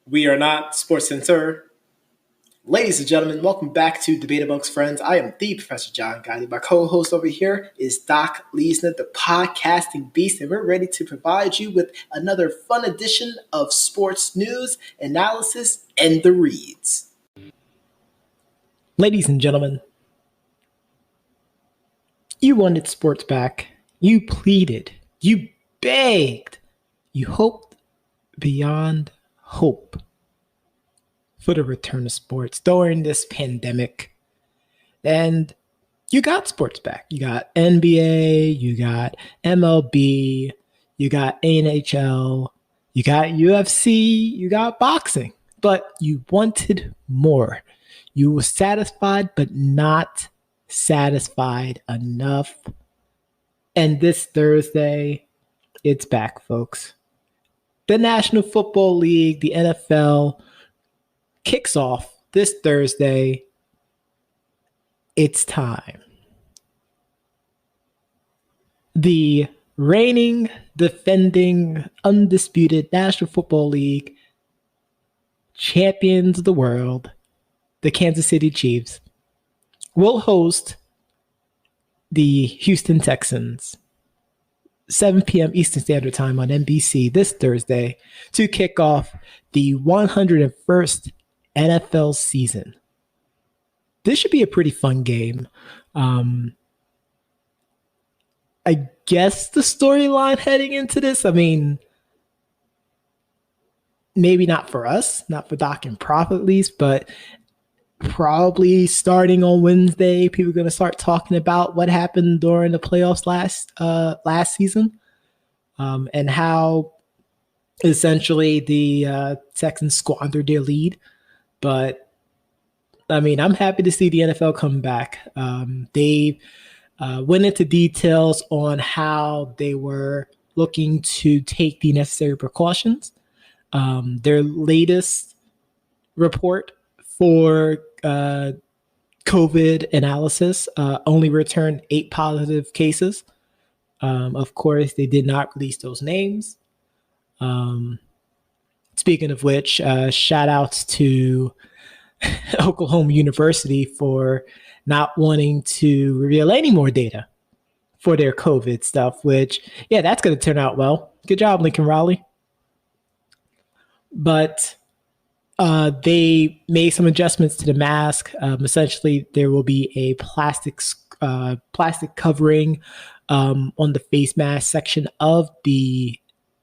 We are not Sports Center. Ladies and gentlemen, welcome back to Debate Amongst Friends. I am the Professor John Gotti. My co-host over here is Doc Leesner, the podcasting beast, and we're ready to provide you with another fun edition of sports news, analysis, and the reads. Ladies and gentlemen, you wanted sports back. You pleaded. You begged. You hoped beyond hope for the return of sports during this pandemic. And you got sports back. You got NBA, you got MLB, you got NHL, you got UFC, you got boxing. But you wanted more. You were satisfied, but not satisfied enough. And this Thursday, it's back, folks. The National Football League, the NFL, kicks off this Thursday. It's time. The reigning, defending, undisputed National Football League champions of the world, the Kansas City Chiefs, will host the Houston Texans, 7 p.m. Eastern Standard Time on NBC this Thursday to kick off the 101st NFL season. This should be a pretty fun game. I guess the storyline heading into this, maybe not for us, not for Doc and Prof at least, but probably starting on Wednesday, people are going to start talking about what happened during the playoffs last season, and how essentially the Texans squandered their lead. But I'm happy to see the NFL come back. They went into details on how they were looking to take the necessary precautions. Their latest report for COVID analysis only returned 8 positive cases. Of course, they did not release those names. Speaking of which, shout outs to Oklahoma University for not wanting to reveal any more data for their COVID stuff, which, that's going to turn out well. Good job, Lincoln Riley. But they made some adjustments to the mask. Essentially, there will be a plastic covering on the face mask section of the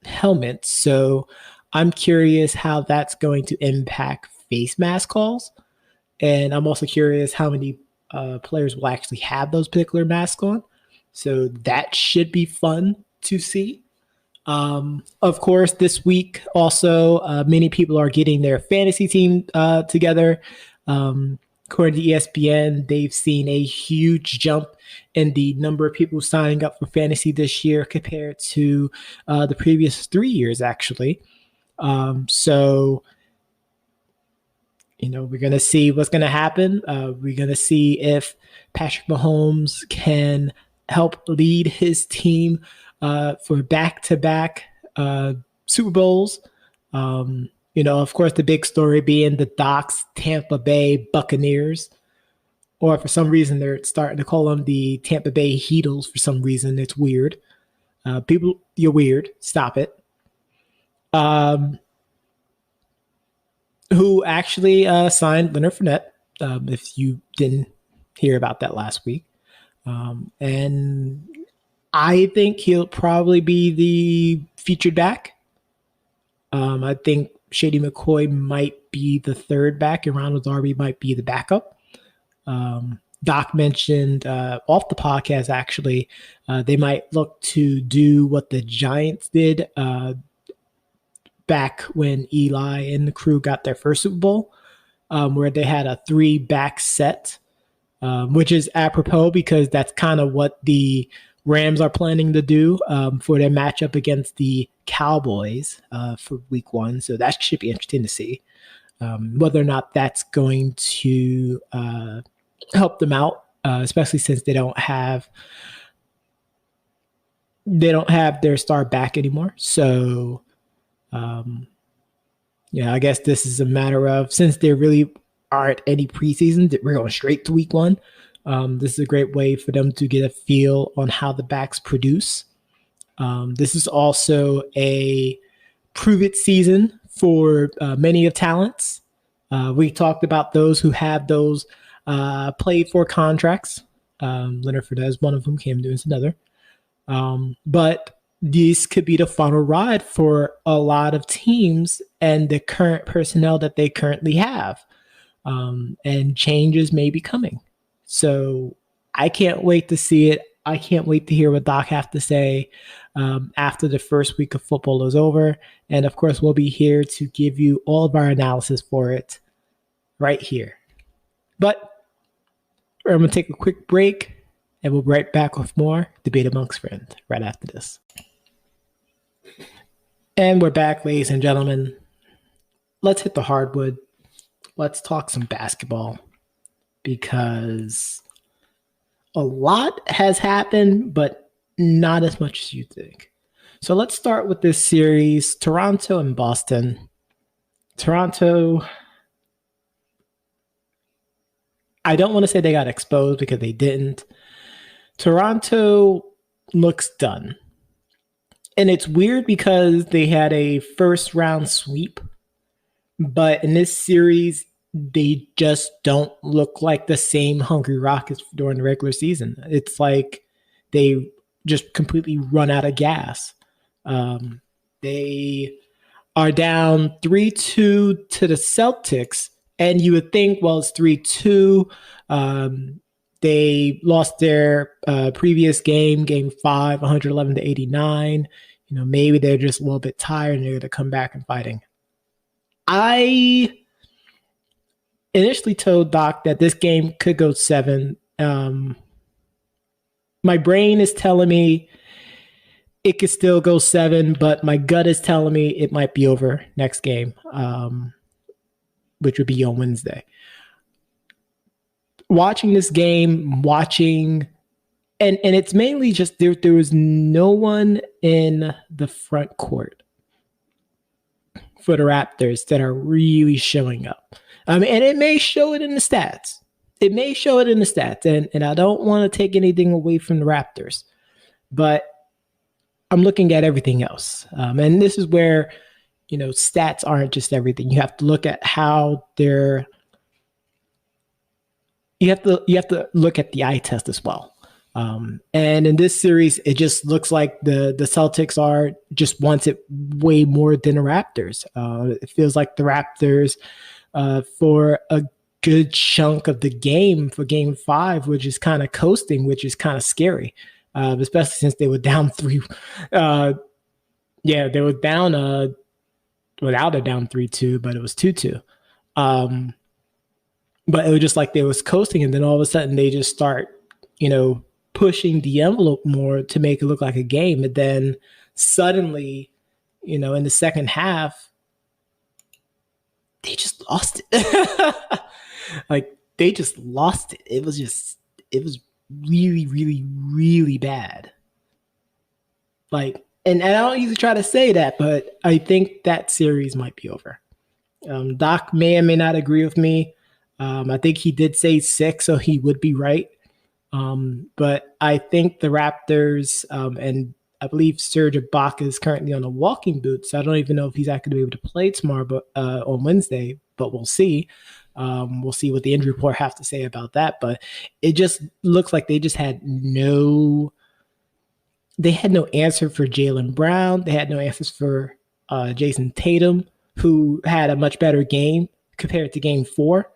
helmet. So I'm curious how that's going to impact face mask calls. And I'm also curious how many players will actually have those particular masks on. So that should be fun to see. Of course, this week also, many people are getting their fantasy team together. According to ESPN, they've seen a huge jump in the number of people signing up for fantasy this year compared to the previous 3 years, actually. So, we're going to see what's going to happen. We're going to see if Patrick Mahomes can help lead his team for back-to-back Super Bowls. Of course, the big story being the Doc's Tampa Bay Buccaneers, or for some reason they're starting to call them the Tampa Bay Heatles for some reason. It's weird. People, you're weird. Stop it. Who actually signed Leonard Fournette, if you didn't hear about that last week. And I think he'll probably be the featured back. I think Shady McCoy might be the third back, and Ronald Darby might be the backup. Doc mentioned off the podcast, actually, they might look to do what the Giants did back when Eli and the crew got their first Super Bowl, where they had a 3-back set, which is apropos because that's kind of what the Rams are planning to do for their matchup against the Cowboys for week 1. So that should be interesting to see whether or not that's going to help them out, especially since they don't have their star back anymore. So I guess this is a matter of, since there really aren't any preseason, that we're going straight to week one. This is a great way for them to get a feel on how the backs produce. This is also a prove it season for many of talents. We talked about those who have those played for contracts. Leonard Fournette, one of them, Cam Newton's another. But this could be the final ride for a lot of teams and the current personnel that they currently have. And changes may be coming. So I can't wait to see it. I can't wait to hear what Doc have to say after the first week of football is over. And of course, we'll be here to give you all of our analysis for it right here. But we're going to take a quick break and we'll be right back with more Debate Amongst Friends right after this. And we're back, ladies and gentlemen. Let's hit the hardwood. Let's talk some basketball because a lot has happened, but not as much as you think. So let's start with this series, Toronto and Boston. Toronto, I don't want to say they got exposed because they didn't. Toronto looks done. And it's weird because they had a first round sweep, but in this series, they just don't look like the same Hungry Rockets during the regular season. It's like they just completely run out of gas. They are down 3-2 to the Celtics, and you would think, well, it's 3-2. They lost their previous game, game 5, 111 to 89. Maybe they're just a little bit tired and they're going to come back and fighting. I initially told Doc that this game could go 7. My brain is telling me it could still go 7, but my gut is telling me it might be over next game, which would be on Wednesday. Watching this game, and it's mainly just there was no one in the front court for the Raptors that are really showing up. And it may show it in the stats. And I don't want to take anything away from the Raptors, but I'm looking at everything else. And this is where, stats aren't just everything. You have to look at how they're. You have to look at the eye test as well. And in this series, it just looks like the Celtics just wants it way more than the Raptors. It feels like the Raptors, for a good chunk of the game, for game 5, which is kind of coasting, which is kind of scary, especially since they were down 3. They were down without a down 3-2, but it was 2-2. But it was just like they was coasting, and then all of a sudden they just start, pushing the envelope more to make it look like a game. And then suddenly, in the second half, they just lost it. They just lost it. It was really, really, really bad. And I don't usually try to say that, but I think that series might be over. Doc may or may not agree with me. I think he did say 6, so he would be right. But I think the Raptors, and I believe Serge Ibaka is currently on a walking boot, so I don't even know if he's actually going to be able to play tomorrow, but on Wednesday. But we'll see. We'll see what the injury report have to say about that. But it just looks like they just had no answer for Jaylen Brown. They had no answers for Jason Tatum, who had a much better game compared to game 4.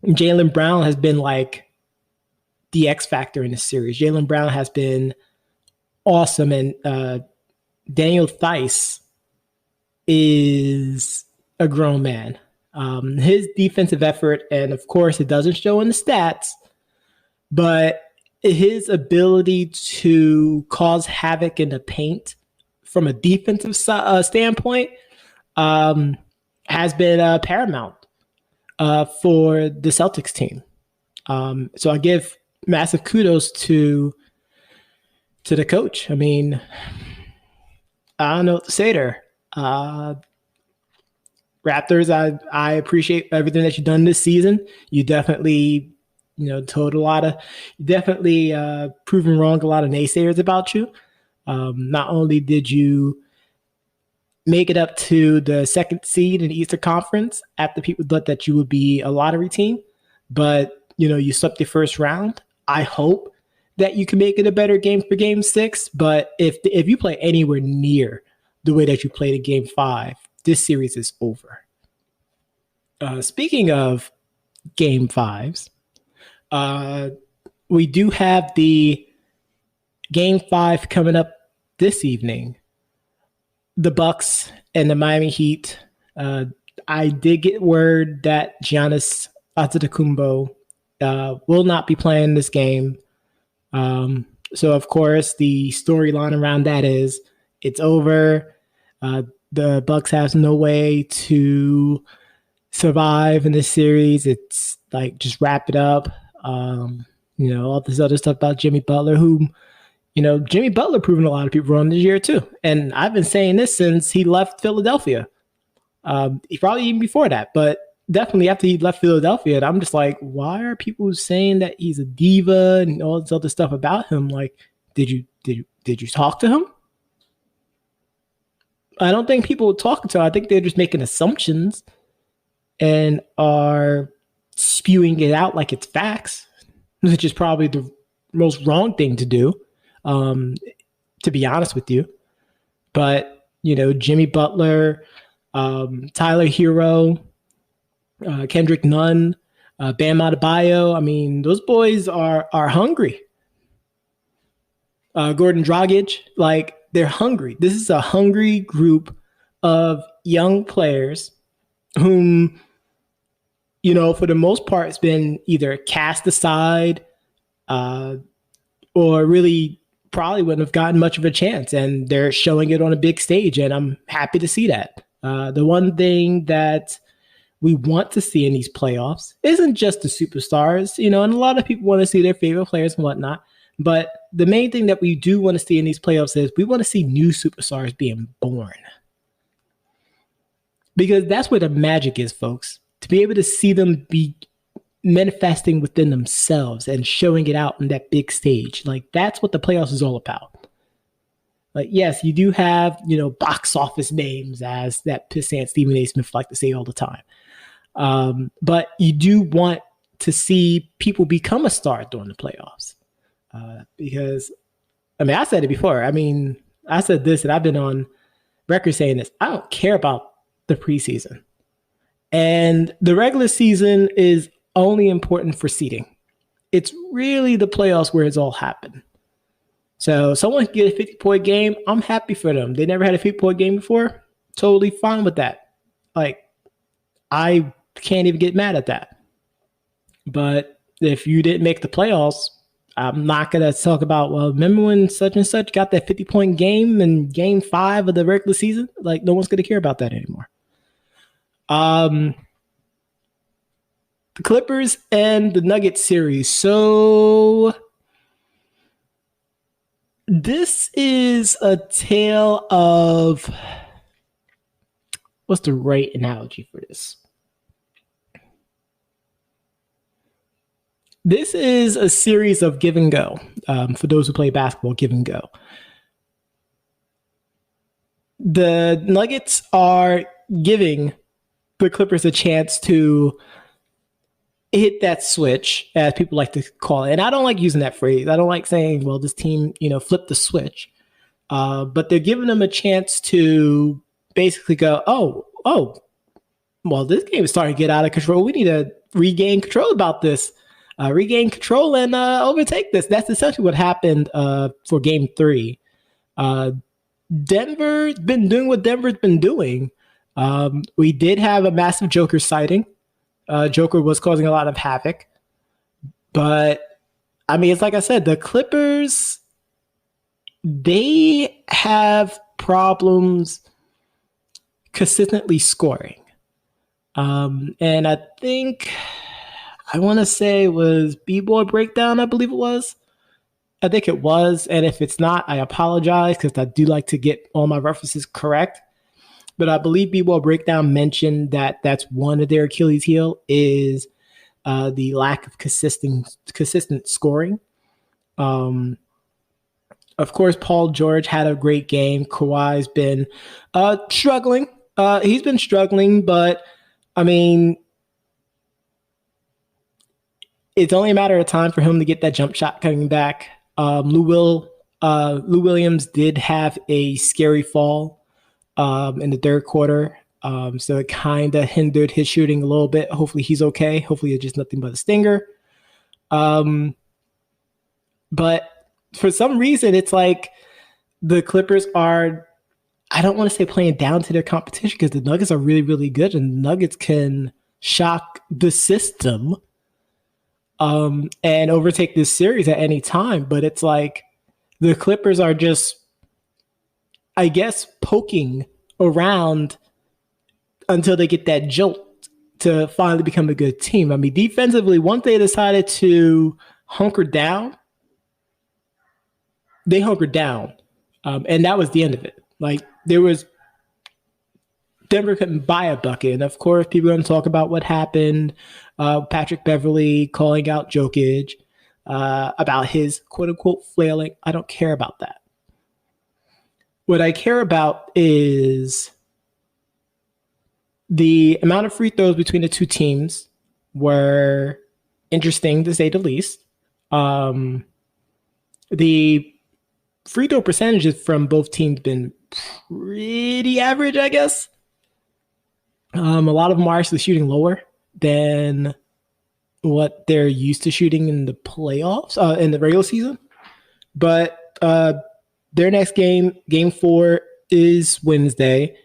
Jaylen Brown has been like the X factor in this series. Jaylen Brown has been awesome, and Daniel Theis is a grown man. His defensive effort, and of course it doesn't show in the stats, but his ability to cause havoc in the paint from a defensive standpoint has been paramount for the Celtics team. So I give massive kudos to the coach. I mean, I don't know what to say there. Uh, Raptors, I appreciate everything that you've done this season. You definitely, told a lot of, you definitely proven wrong a lot of naysayers about you. Not only did you make it up to the second seed in the Eastern Conference after people thought that you would be a lottery team, but you swept the first round. I hope that you can make it a better game for Game 6. But if you play anywhere near the way that you played in Game 5, this series is over. Speaking of Game 5s, we do have the Game 5 coming up this evening. The Bucks and the Miami Heat. I did get word that Giannis Antetokounmpo will not be playing this game. So, of course, the storyline around that is it's over. The Bucks have no way to survive in this series. It's like just wrap it up. All this other stuff about Jimmy Butler, who Jimmy Butler proving a lot of people wrong this year too. And I've been saying this since he left Philadelphia. Probably even before that, but definitely after he left Philadelphia. And I'm just like, why are people saying that he's a diva and all this other stuff about him? Like, did you talk to him? I don't think people are talking to him. I think they're just making assumptions and are spewing it out like it's facts, which is probably the most wrong thing to do. To be honest with you. But, Jimmy Butler, Tyler Hero, Kendrick Nunn, Bam Adebayo. I mean, those boys are hungry. Gordon Dragic, like they're hungry. This is a hungry group of young players whom, for the most part, it's been either cast aside or really probably wouldn't have gotten much of a chance, and they're showing it on a big stage, and I'm happy to see that. The one thing that we want to see in these playoffs isn't just the superstars, and a lot of people want to see their favorite players and whatnot, but the main thing that we do want to see in these playoffs is we want to see new superstars being born. Because that's where the magic is, folks. To be able to see them be manifesting within themselves and showing it out on that big stage. Like, that's what the playoffs is all about. Like, yes, you do have, box office names, as that pissant Stephen A. Smith like to say all the time. But you do want to see people become a star during the playoffs. Because, I said it before. I said this, and I've been on record saying this. I don't care about the preseason. And the regular season is only important for seeding. It's really the playoffs where it's all happened. So someone can get a 50-point game. I'm happy for them. They never had a 50-point game before. Totally fine with that. Like, I can't even get mad at that. But if you didn't make the playoffs, I'm not going to talk about, well, remember when such and such got that 50-point game in game 5 of the regular season? Like, no one's going to care about that anymore. The Clippers and the Nuggets series. So this is a tale of, what's the right analogy for this? This is a series of give and go. For those who play basketball, give and go. The Nuggets are giving the Clippers a chance to hit that switch, as people like to call it. And I don't like using that phrase. I don't like saying, well, this team, flipped the switch. But they're giving them a chance to basically go, well, this game is starting to get out of control. We need to regain control about this. Regain control and overtake this. That's essentially what happened for game 3. Denver's been doing what Denver's been doing. We did have a massive Joker sighting. Joker was causing a lot of havoc. But, it's like I said, the Clippers, they have problems consistently scoring. And I think, I want to say it was B-Boy Breakdown, I believe it was. I think it was. And if it's not, I apologize, because I do like to get all my references correct. but I believe B-Ball Breakdown mentioned that that's one of their Achilles heel is the lack of consistent scoring. Um, of course, Paul George had a great game. Kawhi's been struggling. He's been struggling, but I mean, it's only a matter of time for him to get that jump shot coming back. Lou Williams did have a scary fall in the third quarter. So it kind of hindered his shooting a little bit. Hopefully he's okay. Hopefully it's just nothing but a stinger. But for some reason, it's like the Clippers are, I don't want to say playing down to their competition because the Nuggets are really, really good and the Nuggets can shock the system and overtake this series at any time. But it's like the Clippers are just, I guess, poking around until they get that jolt to finally become a good team. I mean, defensively, once they decided to hunker down, they hunkered down. And that was the end of it. Like, there was Denver couldn't buy a bucket. And of course, people are going to talk about what happened. Patrick Beverley calling out Jokic about his quote unquote flailing. I don't care about that. What I care about is the amount of free throws between the two teams were interesting to say the least. The free throw percentages from both teams been pretty average, I guess. A lot of them are actually shooting lower than what they're used to shooting in the playoffs, in the regular season. But their next game, game 4, is Wednesday.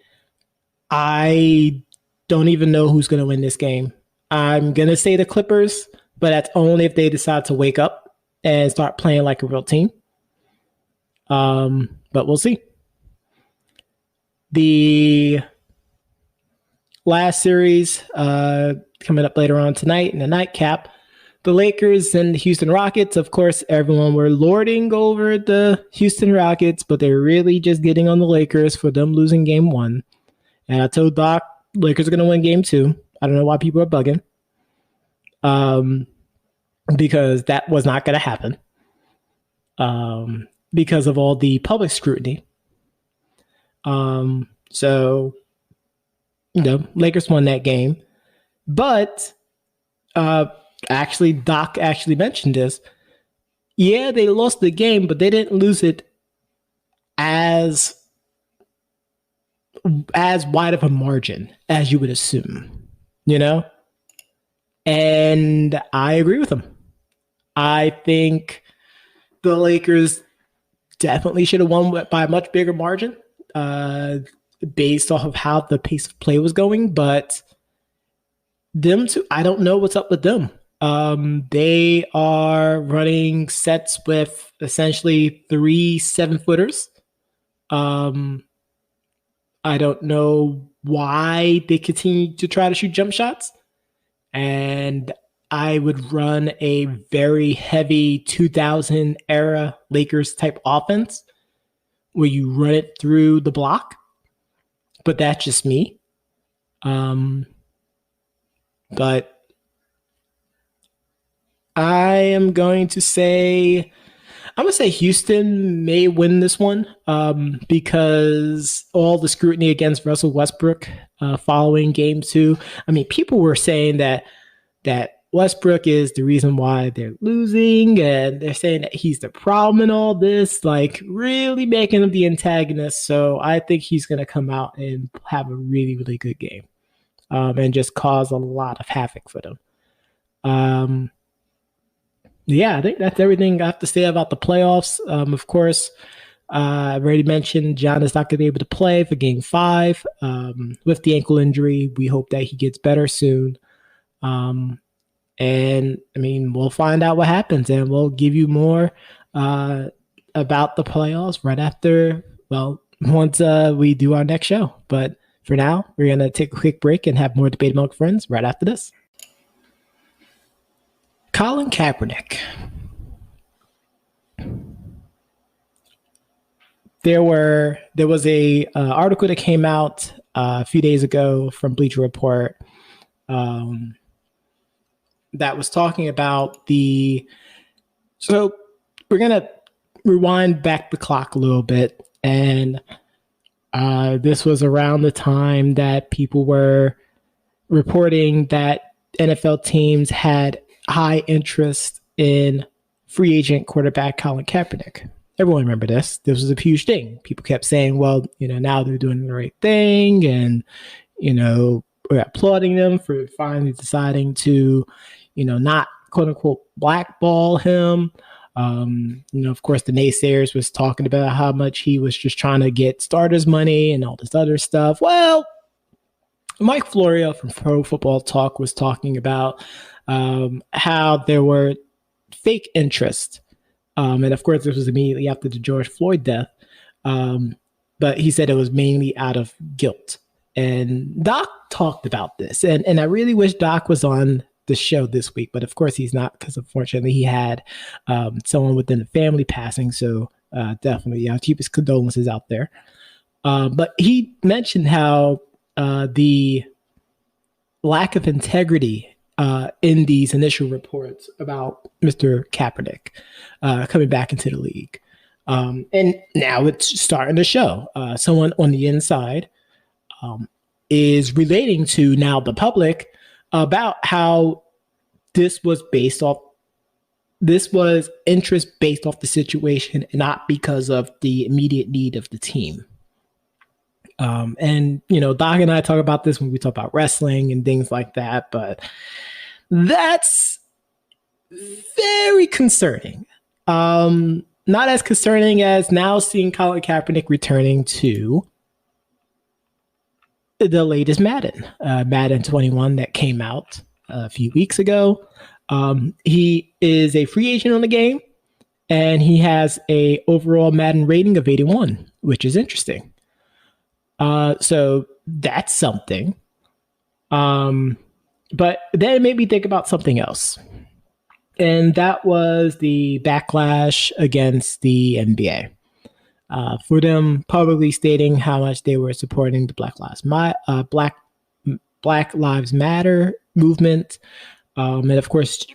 I don't even know who's going to win this game. I'm going to say the Clippers, but that's only if they decide to wake up and start playing like a real team. But we'll see. The last series coming up later on tonight in the nightcap, the Lakers and the Houston Rockets. Of course, everyone were lording over the Houston Rockets, but they're really just getting on the Lakers for them losing game 1. And I told Doc, Lakers are going to win game 2. I don't know why people are bugging. Because that was not going to happen. Because of all the public scrutiny. So, Lakers won that game. But actually, Doc actually mentioned this. Yeah, they lost the game, but they didn't lose it as wide of a margin as you would assume, And I agree with him. I think the Lakers definitely should have won by a much bigger margin based off of how the pace of play was going. But them two, I don't know what's up with them. They are running sets with essentially 3 7-footers. I don't know why they continue to try to shoot jump shots. And I would run a very heavy 2000 era Lakers type offense where you run it through the block. But that's just me. But I am going to say, Houston may win this one because all the scrutiny against Russell Westbrook following game 2. I mean, people were saying that Westbrook is the reason why they're losing, and they're saying that he's the problem in all this, like really making him the antagonist. So I think he's going to come out and have a really, really good game and just cause a lot of havoc for them. Yeah, I think that's everything I have to say about the playoffs. Of course, I've already mentioned John is not going to be able to play for game 5 with the ankle injury. We hope that he gets better soon. And I mean, we'll find out what happens and we'll give you more about the playoffs right after, once we do our next show. But for now, we're going to take a quick break and have more debate among friends right after this. Colin Kaepernick. There was a article that came out a few days ago from Bleacher Report that was talking about the. So we're gonna rewind back the clock a little bit, and this was around the time that people were reporting that NFL teams had high interest in free agent quarterback Colin Kaepernick. Everyone remember this. This was a huge thing. People kept saying, well, now they're doing the right thing, and, we're applauding them for finally deciding to, not quote unquote blackball him. Of course, the naysayers was talking about how much he was just trying to get starters money and all this other stuff. Well, Mike Florio from Pro Football Talk was talking about how there were fake interest. And of course, this was immediately after the George Floyd death. But he said it was mainly out of guilt. And Doc talked about this. And I really wish Doc was on the show this week. But of course, he's not, because unfortunately he had someone within the family passing. So definitely, I'll keep his condolences out there. But he mentioned how the lack of integrity in these initial reports about Mr. Kaepernick coming back into the league. And now it's starting to show. Someone on the inside is relating to now the public about how this was interest based off the situation and not because of the immediate need of the team. And Doc and I talk about this when we talk about wrestling and things like that, but that's very concerning. Not as concerning as now seeing Colin Kaepernick returning to the latest Madden, Madden 21 that came out a few weeks ago. He is a free agent on the game, and he has a overall Madden rating of 81, which is interesting. So that's something. But then it made me think about something else. And that was the backlash against the NBA. For them publicly stating how much they were supporting the Black Lives Matter movement. And of course,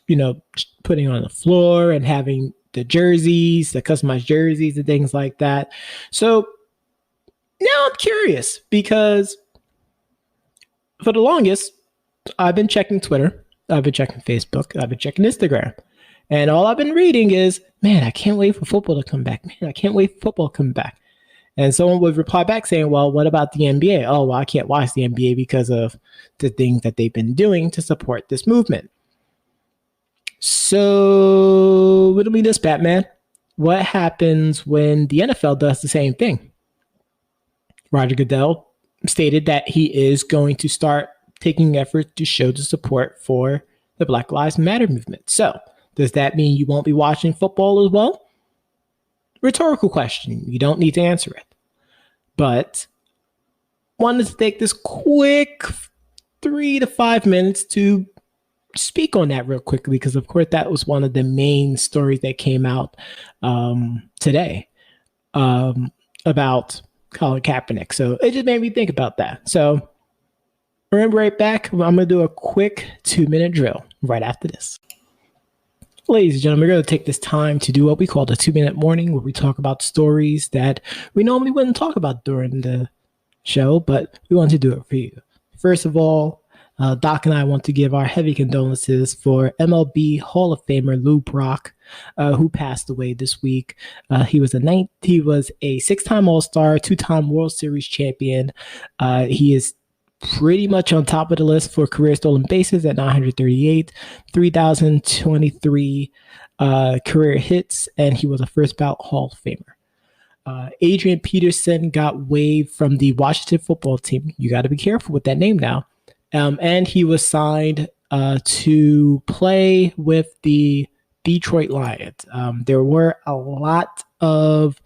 putting on the floor and having the jerseys, the customized jerseys and things like that. So now I'm curious because for the longest, I've been checking Twitter, I've been checking Facebook, I've been checking Instagram. And all I've been reading is, man, I can't wait for football to come back. Man, I can't wait for football to come back. And someone would reply back saying, well, what about the NBA? Oh, well, I can't watch the NBA because of the things that they've been doing to support this movement. So riddle me this, Batman. What happens when the NFL does the same thing? Roger Goodell stated that he is going to start taking efforts to show the support for the Black Lives Matter movement. So does that mean you won't be watching football as well? Rhetorical question. You don't need to answer it. But wanted to take this quick 3 to 5 minutes to speak on that real quickly, because of course that was one of the main stories that came out today about Colin Kaepernick. So it just made me think about that. So remember, right back. I'm going to do a quick 2-minute drill right after this. Ladies and gentlemen, we're going to take this time to do what we call the 2-minute morning, where we talk about stories that we normally wouldn't talk about during the show, but we want to do it for you. First of all, Doc and I want to give our heavy condolences for MLB Hall of Famer Lou Brock, who passed away this week. He was a 6-time All-Star, 2-time World Series champion. He is pretty much on top of the list for career stolen bases at 938, 3,023 career hits, and he was a first ballot Hall of Famer. Adrian Peterson got waived from the Washington football team. You got to be careful with that name now. And he was signed to play with the Detroit Lions. There were a lot of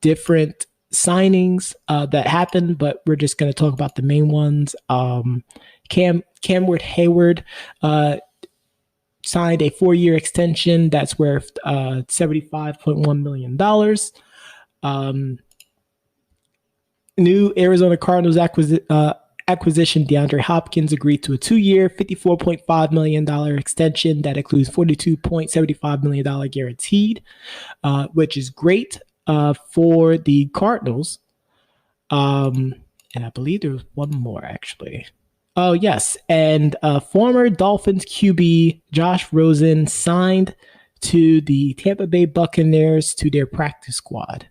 different signings that happened, but we're just going to talk about the main ones. Camwood Hayward signed a 4-year extension that's worth $75.1 million. New Arizona Cardinals acquisition DeAndre Hopkins agreed to a 2-year, $54.5 million extension that includes $42.75 million guaranteed, which is great for the Cardinals. And I believe there was one more, actually. Oh, yes. And former Dolphins QB Josh Rosen signed to the Tampa Bay Buccaneers to their practice squad.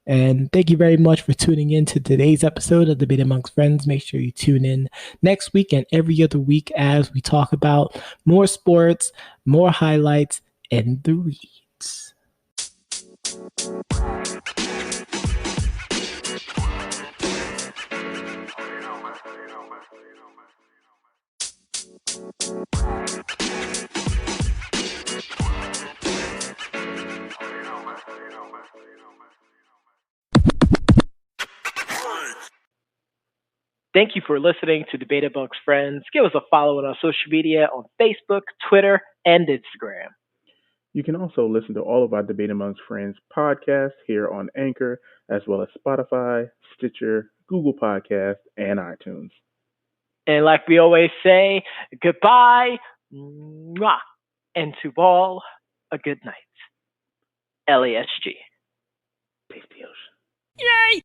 And thank you very much for tuning in to today's episode of Debate Amongst Friends. Make sure you tune in next week and every other week as we talk about more sports, more highlights, and the reads. Thank you for listening to Debate Amongst Friends. Give us a follow on our social media on Facebook, Twitter, and Instagram. You can also listen to all of our Debate Amongst Friends podcasts here on Anchor, as well as Spotify, Stitcher, Google Podcasts, and iTunes. And like we always say, goodbye, mwah, and to all, a good night. LASG. Peace the ocean. Yay!